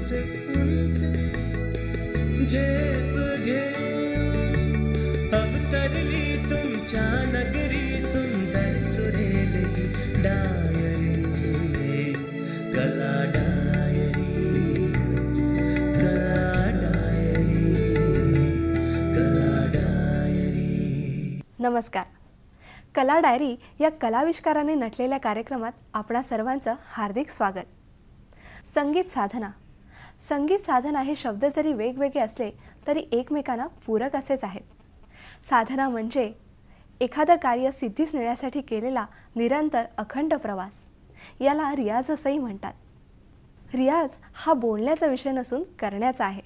उंच झेप घेऊन अवतरली तुमच्या नगरी सुंदर सुरेल ही डायरी, कला डायरी, कला डायरी, कला डायरी. नमस्कार. कला डायरी या कलाविष्काराने नटलेल्या कार्यक्रमात आपणा सर्वांचं हार्दिक स्वागत. संगीत साधना. संगीत साधना हे शब्द जरी वेगवेगळे असले तरी एकमेकांना पूरक असेच आहेत. साधना म्हणजे एखादं कार्य सिद्धीस नेण्यासाठी केलेला निरंतर अखंड प्रवास. याला रियाज असंही म्हणतात. रियाज हा बोलण्याचा विषय नसून करण्याचा आहे.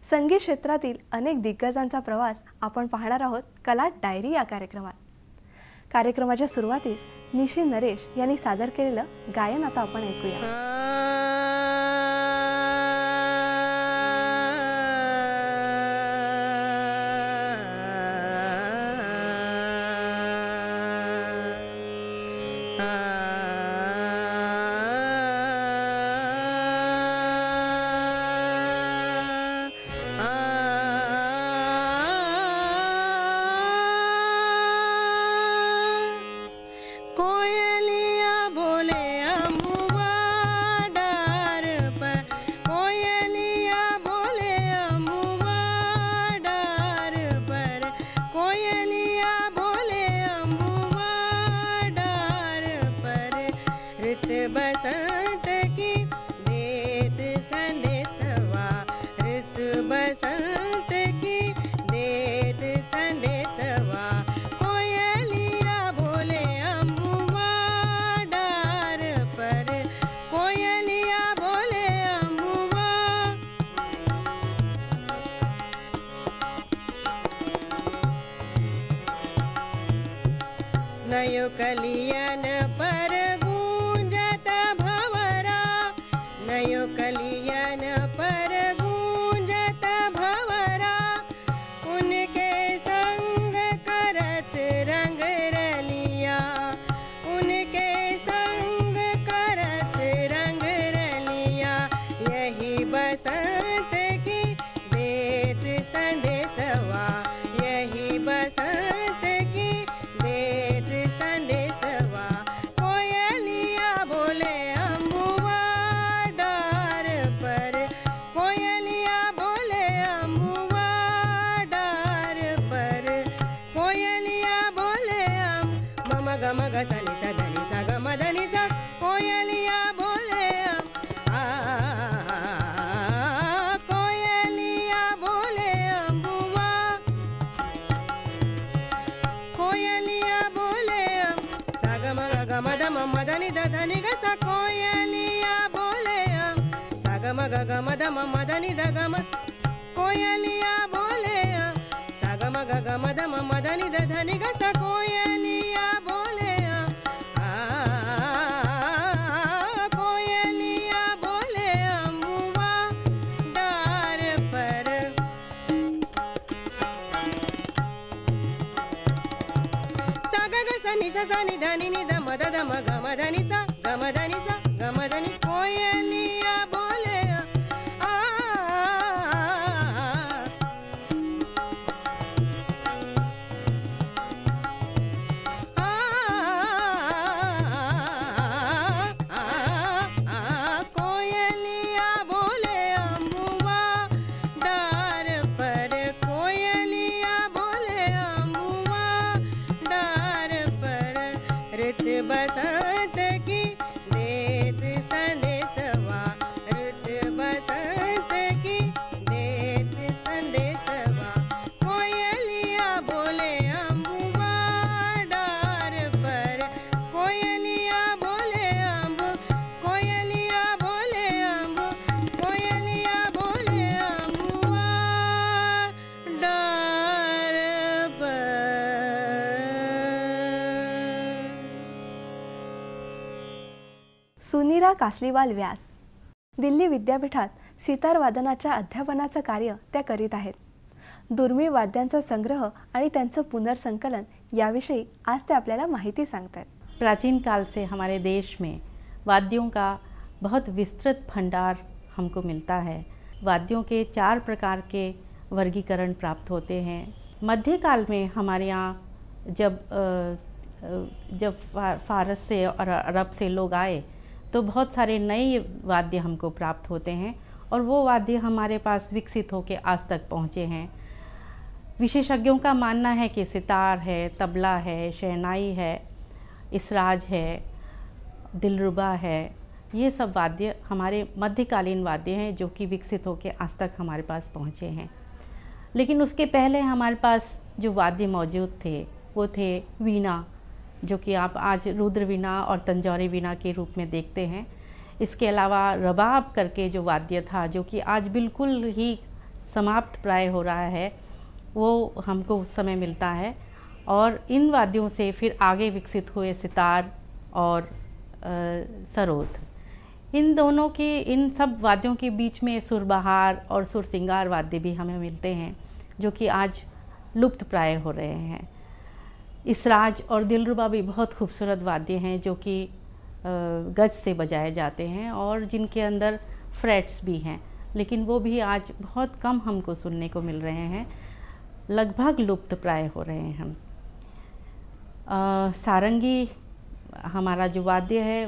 संगीत क्षेत्रातील अनेक दिग्गजांचा प्रवास आपण पाहणार आहोत कला डायरी या कार्यक्रमात. कार्यक्रमाच्या सुरुवातीस निशी नरेश यांनी सादर केलेलं गायन आता आपण ऐकूया. नयो कलियन पर गूंजत भंवरा, नयो कलियन पर गूंजत भंवरा, उनके संग करत रंग रलिया, उनके संग करत रंग रलिया, यही बसंत की देत संदेशवा, यही बसंत की देत संदेशवा, कोयलिया बोले अम्बुआ डार पर, कोयलिया बोले अम्बुआ डार पर, कोयलिया बोले मम गम ग सनि स धनि स गम धनि स, कोयलिया बोले कोयलिया बोले अम्बुआ, कोयलिया बोले सा गम ग म ध म म धनि ध धनि ग सा, कोयलिया बोले सा गम ग म ध म म धनि ध ग म, कोयलिया बोले सा गम ग म ध म म धनि ध धनि ग सा, कोयलिया बोले कोयलिया बोले अम्बुआ डार पर, सा ग ग स नि स सा नि ध नि नि ध म ध ध म ग म ध नि सा ग म ध नि सा ग म ध नि, कोयलिया बोले कोयलिया बोले अम्बुआ डार पर, कोयलिया बोले अम्बुआ डार पर, ऋत बसंत की देत संदेशवा, ऋत बसंत की देत संदेशवा, कोयलिया बोले अम्बुआ डार पर, कोयलिया बोले अम्बु, कोयलिया बोले अम्बु, कोयलिया बोले अम्बुआ डार पर. सुनीरा कासलीवाल व्यास. दिल्ली विद्यापीठात सितार वादनाच्या अध्यापनाचं कार्य त्या करीत आहेत. दुर्मिळ वाद्यांचा संग्रह आणि त्यांचं पुनर्संकलन याविषयी आज ते आपल्याला माहिती सांगतात. प्राचीन काल से हमारे देश में वाद्यों का बहुत विस्तृत भंडार हमको मिलता है। वाद्यों के 4 प्रकार के वर्गीकरण प्राप्त होते हैं। मध्यकाल में हमारे यहाँ जब फारस से और अरब से लोग आए तो बहुत सारे नए वाद्य हमको प्राप्त होते हैं और वो वाद्य हमारे पास विकसित होकर आज तक पहुँचे हैं। विशेषज्ञों का मानना है कि सितार है, तबला है, शहनाई है, इसराज है, दिलरुबा है, ये सब वाद्य हमारे मध्यकालीन वाद्य हैं जो कि विकसित होकर आज तक हमारे पास पहुँचे हैं। लेकिन उसके पहले हमारे पास जो वाद्य मौजूद थे वो थे वीणा, जो कि आप आज रुद्र वीणा और तंजौरी वीणा के रूप में देखते हैं। इसके अलावा रबाब करके जो वाद्य था, जो कि आज बिल्कुल ही समाप्त प्राय हो रहा है, वो हमको उस समय मिलता है। और इन वाद्यों से फिर आगे विकसित हुए सितार और सरोद। इन सब वाद्यों के बीच में सुरबहार और सुरसिंगार वाद्य भी हमें मिलते हैं, जो कि आज लुप्त प्राय हो रहे हैं। इसराज और दिलरुबा भी बहुत खूबसूरत वाद्य हैं जो कि गज से बजाए जाते हैं और जिनके अंदर फ्रेट्स भी हैं, लेकिन वो भी आज बहुत कम हमको सुनने को मिल रहे हैं, लगभग लुप्त प्राय हो रहे हैं। सारंगी हमारा जो वाद्य है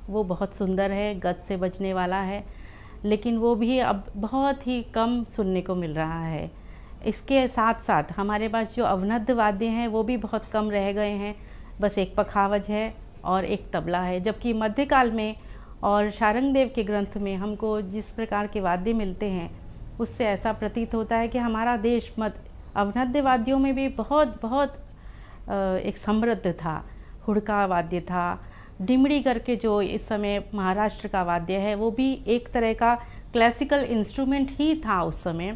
वो बहुत सुंदर है, गज से बजने वाला है, लेकिन वो भी अब बहुत ही कम सुनने को मिल रहा है। इसके साथ साथ हमारे पास जो अवनद्ध वाद्य हैं वो भी बहुत कम रह गए हैं, बस एक पखावज है और एक तबला है। जबकि मध्यकाल में और शारंगदेव के ग्रंथ में हमको जिस प्रकार के वाद्य मिलते हैं उससे ऐसा प्रतीत होता है कि हमारा देश अवनद्ध वाद्यों में भी बहुत बहुत एक समृद्ध था। हुड़का वाद्य था, डिमड़ी करके जो इस समय महाराष्ट्र का वाद्य है वो भी एक तरह का क्लासिकल इंस्ट्रूमेंट ही था उस समय,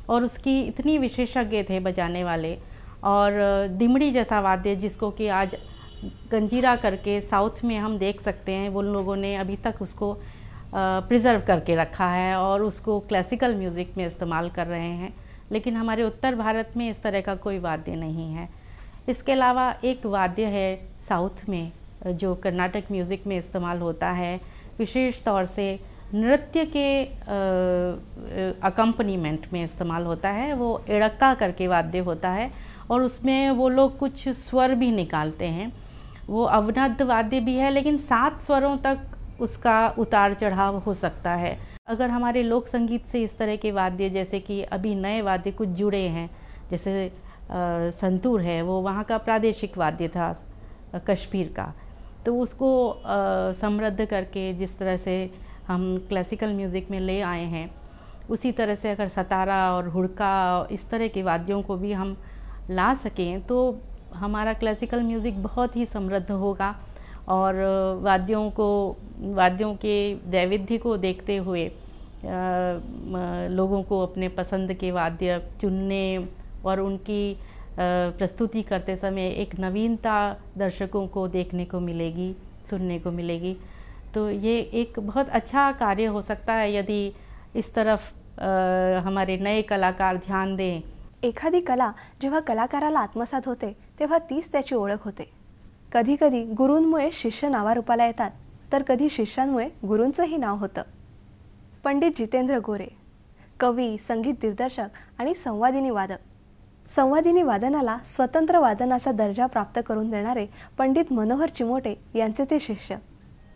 और उसकी इतनी विशेषज्ञ थे बजाने वाले। और दिमड़ी जैसा वाद्य जिसको कि आज गंजीरा करके साउथ में हम देख सकते हैं, वो लोगों ने अभी तक उसको प्रिजर्व करके रखा है और उसको क्लासिकल म्यूज़िक में इस्तेमाल कर रहे हैं। लेकिन हमारे उत्तर भारत में इस तरह का कोई वाद्य नहीं है। इसके अलावा एक वाद्य है साउथ में जो कर्नाटक म्यूज़िक में इस्तेमाल होता है, विशेष तौर से नृत्य के अकम्पनीमेंट में इस्तेमाल होता है। वो एड़क्का करके वाद्य होता है और उसमें वो लोग कुछ स्वर भी निकालते हैं। वो अवनद्ध वाद्य भी है, लेकिन 7 स्वरों तक उसका उतार चढ़ाव हो सकता है। अगर हमारे लोक संगीत से इस तरह के वाद्य, जैसे कि अभी नए वाद्य कुछ जुड़े हैं, जैसे संतूर है, वो वहाँ का प्रादेशिक वाद्य था कश्मीर का, तो उसको समृद्ध करके जिस तरह से हम क्लासिकल म्यूज़िक में ले आए हैं, उसी तरह से अगर सतारा और हुड़का इस तरह के वाद्यों को भी हम ला सकें तो हमारा क्लासिकल म्यूज़िक बहुत ही समृद्ध होगा। और वाद्यों के वैविध्य को देखते हुए लोगों को अपने पसंद के वाद्य चुनने और उनकी प्रस्तुति करते समय एक नवीनता दर्शकों को देखने को मिलेगी, सुनने को मिलेगी। तो ये एक बहुत अच्छा कार्य हो सकता है यदि इस तरफ हमारे नए कलाकार ध्यान दें। एखादी कला जेव्हा कलाकाराला आत्मसात होते तेव्हा तीच त्याची ओळख होते। कधी कधी गुरूंमुळे शिष्य नावारूपाला येतात, तर कधी शिष्यांमुळे गुरूंचंही नाव होतं। पंडित जितेंद्र गोरे, कवी, संगीत दिग्दर्शक आणि संवादिनी वादक। संवादिनी वादनाला स्वतंत्र वादनाचा दर्जा प्राप्त करून देणारे पंडित मनोहर चिमोटे यांचे ते शिष्य।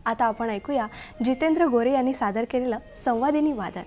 आता आपण ऐकूया जितेंद्र गोरे यांनी सादर केलेलं संवादिनी वादन।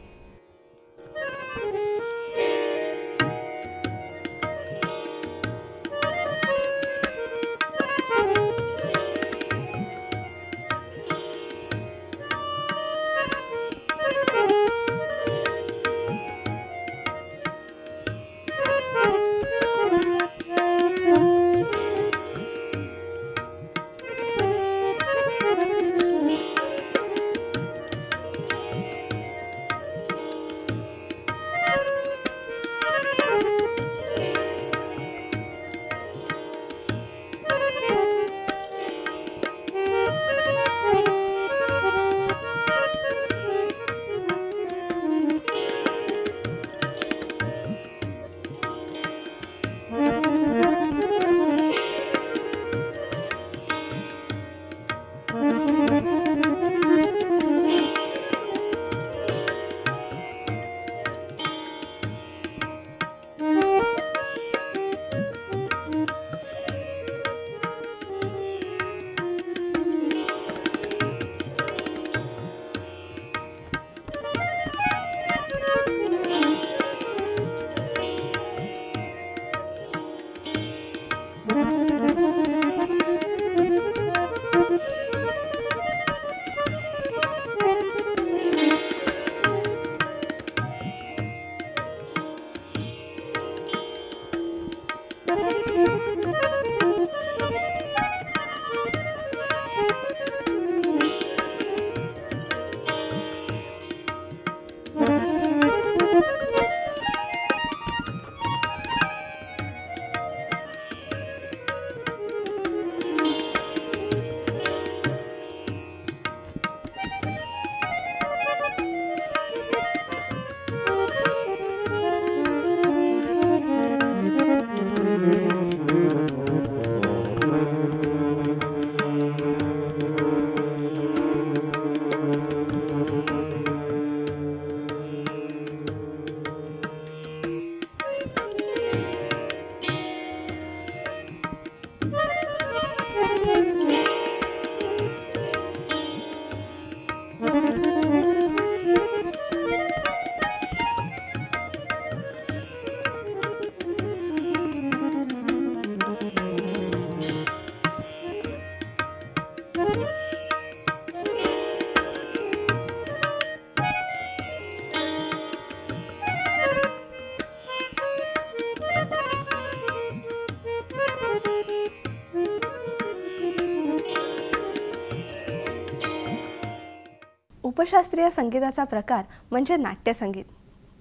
उपशास्त्रीय संगीताचा प्रकार म्हणजे नाट्यसंगीत.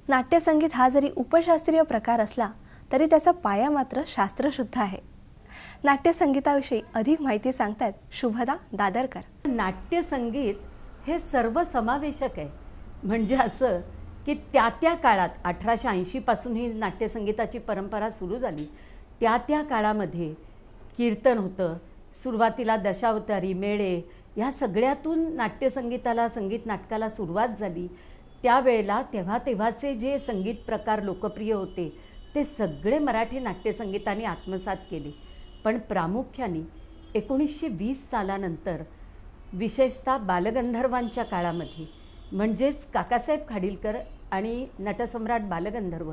नाट्यसंगीत हा जरी उपशास्त्रीय प्रकार असला तरी त्याचा पाया मात्र शास्त्रशुद्ध आहे. नाट्यसंगीताविषयी अधिक माहिती सांगतायत शुभदा दादरकर. नाट्यसंगीत हे सर्वसमावेशक आहे. म्हणजे असं की त्या त्या काळात 1880 पासून ही नाट्यसंगीताची परंपरा सुरू झाली. त्या त्या काळामध्ये कीर्तन होतं, सुरुवातीला दशावतारी, मेळे ह्या सगळ्यातून नाट्यसंगीताला, संगीत नाटकाला सुरुवात झाली. त्यावेळेला तेव्हाचे जे संगीत प्रकार लोकप्रिय होते ते सगळे मराठी नाट्यसंगीताने आत्मसात केले. पण प्रामुख्याने 1920 सालानंतर विशेषतः बालगंधर्वांच्या काळामध्ये म्हणजेच काकासाहेब खाडिलकर आणि नटसम्राट बालगंधर्व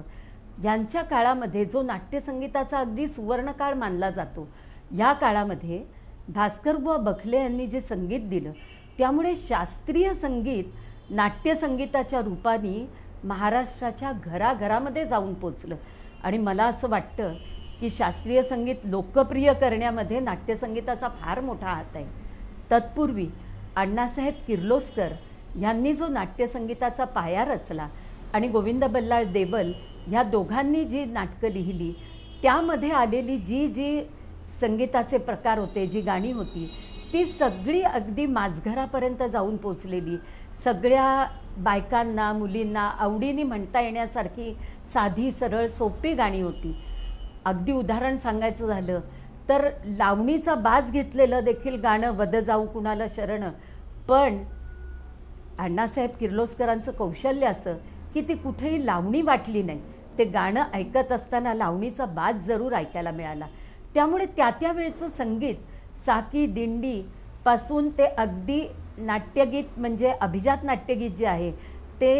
यांच्या काळामध्ये जो नाट्यसंगीताचा अगदी सुवर्णकाळ मानला जातो, या काळामध्ये भास्करबुवा बखले यांनी जे संगीत दिलं त्यामुळे शास्त्रीय संगीत नाट्यसंगीताच्या रूपाने महाराष्ट्राच्या घराघरामध्ये जाऊन पोचलं. आणि मला असं वाटतं की शास्त्रीय संगीत लोकप्रिय करण्यामध्ये नाट्यसंगीताचा फार मोठा हात आहे. तत्पूर्वी अण्णासाहेब किर्लोस्कर यांनी जो नाट्यसंगीताचा पाया रचला आणि गोविंद बल्लाळ देवल ह्या दोघांनी जी नाटकं लिहिली त्यामध्ये आलेली जी संगीताचे प्रकार होते, जी गाणी होती ती सगळी अगदी माझघरापर्यंत जाऊन पोचलेली, सगळ्या बायकांना, मुलींना आवडीने म्हणता येण्यासारखी साधी सरळ सोपी गाणी होती. अगदी उदाहरण सांगायचं झालं तर लावणीचा बाज घेतलेलं देखील गाणं वद जाऊ कुणाला शरण. पण अण्णासाहेब किर्लोस्करांचं कौशल्य असं की ती कुठेही लावणी वाटली नाही. ते गाणं ऐकत असताना लावणीचा बाज जरूर ऐकायला मिळाला. त्यामुळे त्या वेळचं संगीत साकी दिंडी पासून ते अगदी नाट्यगीत म्हणजे अभिजात नाट्यगीत जे आहे ते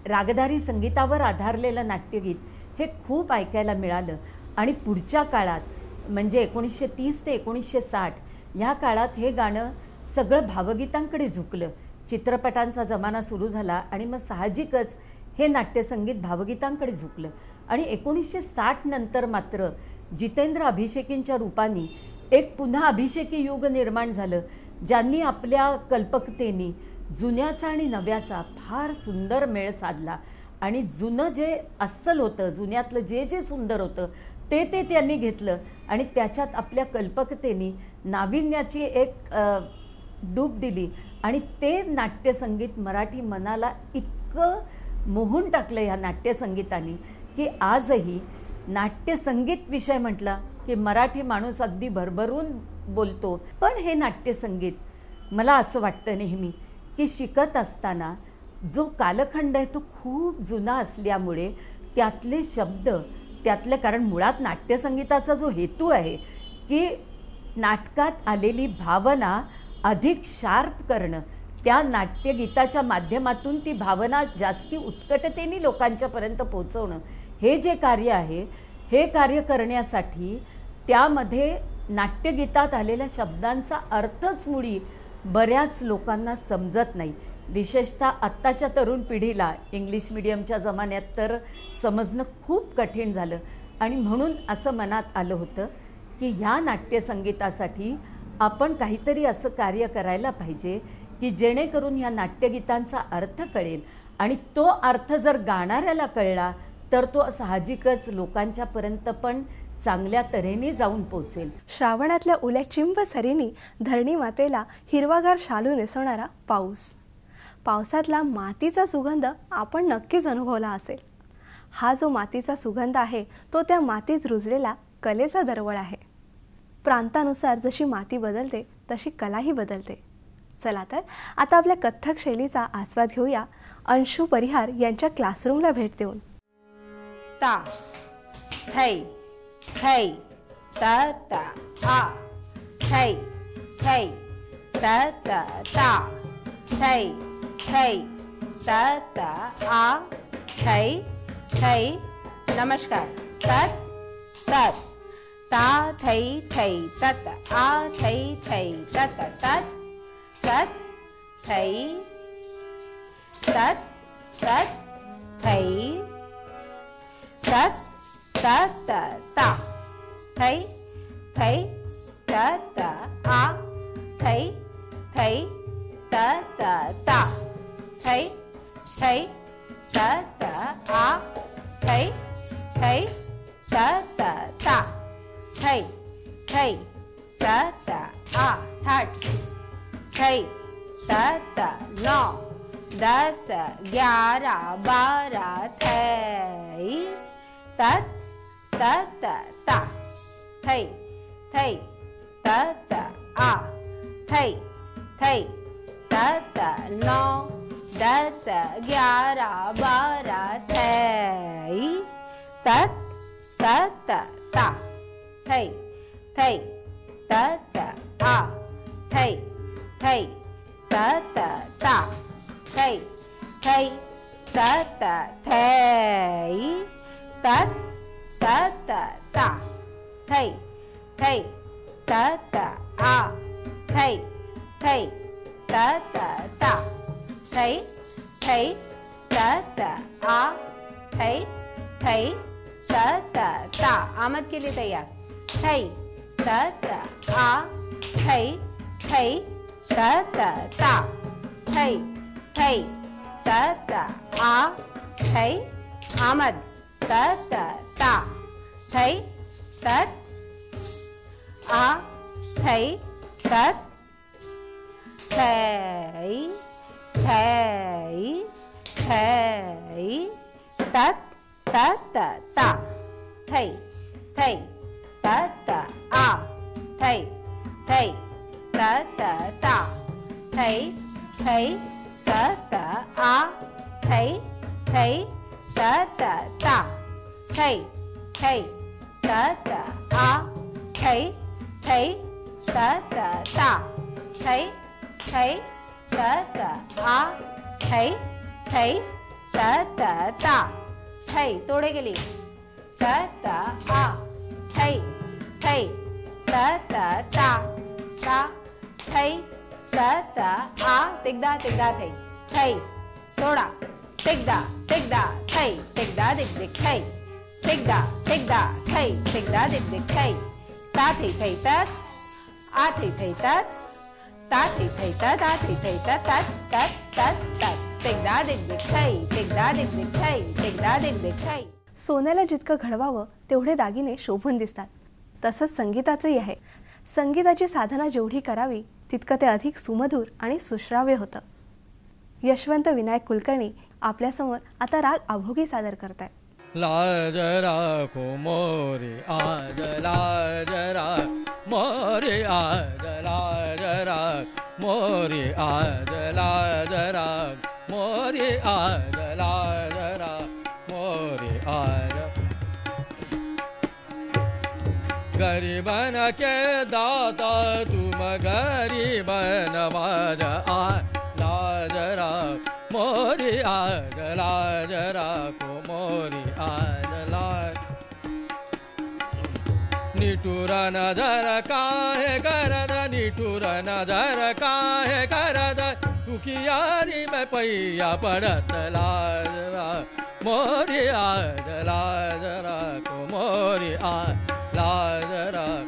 रागधारी संगीतावर आधारलेलं नाट्यगीत हे खूप ऐकायला मिळालं. आणि पुढच्या काळात म्हणजे 1930 ते 1960 ह्या काळात हे गाणं सगळं भावगीतांकडे झुकलं. चित्रपटांचा जमाना सुरू झाला आणि मग साहजिकच हे नाट्यसंगीत भावगीतांकडे झुकलं. आणि 1960 नंतर मात्र जितेंद्र अभिषेकींच्या रूपाने एक पुन्हा अभिषेकी युग निर्माण झालं, ज्यांनी आपल्या कल्पकतेने जुन्याचा आणि नव्याचा फार सुंदर मेळ साधला. आणि जुनं जे अस्सल होतं, जुन्यातलं जे सुंदर होतं ते त्यांनी घेतलं आणि त्याच्यात आपल्या कल्पकतेने नाविन्याची एक डूब दिली. आणि ते नाट्यसंगीत मराठी मनाला इतकं मोहून टाकलं या नाट्यसंगीताने की आजही नाट्यसंगीत विषय म्हटला की मराठी माणूस अगदी भरभरून बोलतो. पण हे नाट्यसंगीत मला असं वाटतं नेहमी की शिकत असताना जो कालखंड आहे तो खूप जुना असल्यामुळे त्यातले शब्द कारण मुळात नाट्यसंगीताचा जो हेतू आहे की नाटकात आलेली भावना अधिक शार्प करणं, त्या नाट्यगीताच्या माध्यमातून ती भावना जास्ती उत्कटतेने लोकांच्यापर्यंत पोहोचवणं, हे जे कार्य आहे हे कार्य करण्यासाठी त्यामध्ये नाट्यगीतात आलेल्या शब्दांचा अर्थच मुळी बऱ्याच लोकांना समजत नाही. विशेषतः आत्ताच्या तरुण पिढीला इंग्लिश मिडियमच्या जमान्यात तर समजणं खूप कठीण झालं. आणि म्हणून असं मनात आलं होतं की ह्या नाट्यसंगीतासाठी आपण काहीतरी असं कार्य करायला पाहिजे की जेणेकरून ह्या नाट्यगीतांचा अर्थ कळेल. आणि तो अर्थ जर गाणाऱ्याला कळला तर तो साहजिकच लोकांच्यापर्यंत पण चांगल्या तऱ्हेने जाऊन पोचेल. श्रावणातल्या ओल्या चिंब सरींनी धरणी मातेला हिरवागार शालू नेसवणारा पाऊस. पावसातला मातीचा सुगंध आपण नक्कीच अनुभवला असेल. हा जो मातीचा सुगंध आहे तो त्या मातीत रुजलेला कलेचा दरवळ आहे. प्रांतानुसार जशी माती बदलते तशी कलाही बदलते. चला तर आता आपल्या कथ्थक शैलीचा आस्वाद घेऊया अंशू परिहार यांच्या क्लासरूमला भेट देऊन. ता थै थै त त आ थै थै त त ता थै थै त त आ थै थै. नमस्कार. तत् तत् ता थै थै तत् आ थै थै तत् तत् तत् थै तत् तत् थै तत् तत् ता थै थै तत् आ थै थै तत् ता थै थै त त आ थै थै त त ता थै थै त त आ थर्ड थै त त 9 10 11 12 थै तत तत ता थै थै तत आ थै थै तत 9 10 11 12 थै तत तत ता थै थै तत आ थै थै तत ता थै थै तत थै तत तत ता थै थै तत आ थै थै तत ता थै थै तत आ थै थै तत ता आमद के लिए तैयार थै तत आ थै थै तत ता थै थै तत आ थै आमद तत ता थै तत आ थै तत थै थै थै तत तत ता थै थै तत आ थै थै तत ता थै थै तत आ थै थै तत ता थै थै तत आ थै थै तत ता थै थै तत आ थै थै तत ता थै तोड़े के लिए तत आ थै थै तत ता ता थै तत आ तिगदा तिगदा थै थै तोड़ा तिगदा तिगदा थै तिगदा दिग दिग थै तिगदा तिगदा थै तिगदा दिग दिग थै ता थै थै तत आ थै थै तत ता थै थै तत आ थै थै तत तत तत तत तत तिगदा दिग दिग थै तिगदा दिग दिग थै तिगदा दिग दिग थै सोन्याला जितकं घडवावं तेवढे दागिने शोभून दिसतात. तसंच संगीताचंही आहे. संगीताची साधना जेवढी करावी तितकं ते अधिक सुमधुर आणि सुश्राव्य होतं. यशवंत विनायक कुलकर्णी आपल्यासमोर आता राग अभोगी सादर करतायत. लाज राखो मोरे आज लाज राख मोरे आज लाज राख मोरे आज लाज राख मोरे आज लाज राख मोरे आज गरीबन के दाता तुम गरीबन नवाज आ लाज राख मोरी आज लाज राखो मोरी आज लाज निठुर नजर काहे करद निठुर नजर काहे करद दुखियारी में पैया पड़त लाज राख मोरी आज लाज राखो मोरी आज लाज राख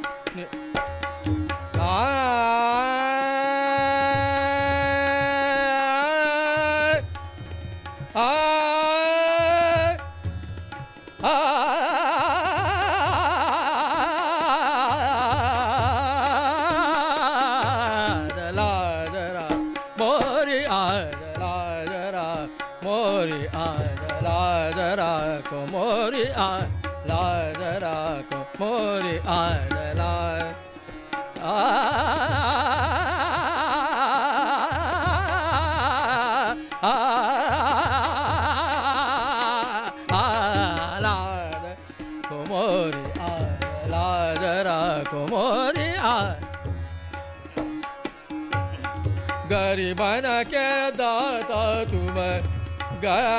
गरीबन के दाता तुम गना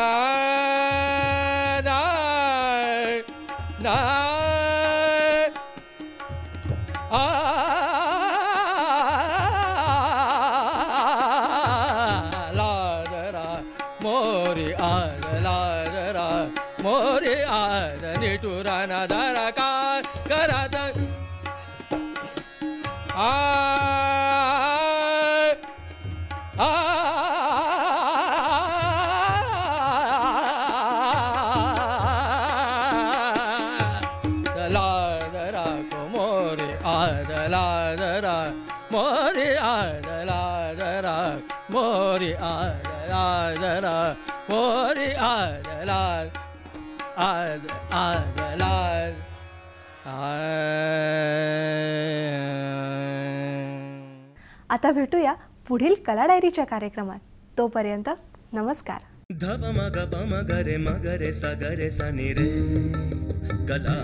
लाजरा मोरी आज लाजरा मोरी आज निठुरा नजर का करत आ मोरी आदला मोरी आदला आदला आता भेटूया पुढील कला डायरीच्या कार्यक्रमात. तोपर्यंत नमस्कार. ध प म ग प म ग रे सा ग रे सा नि रे कला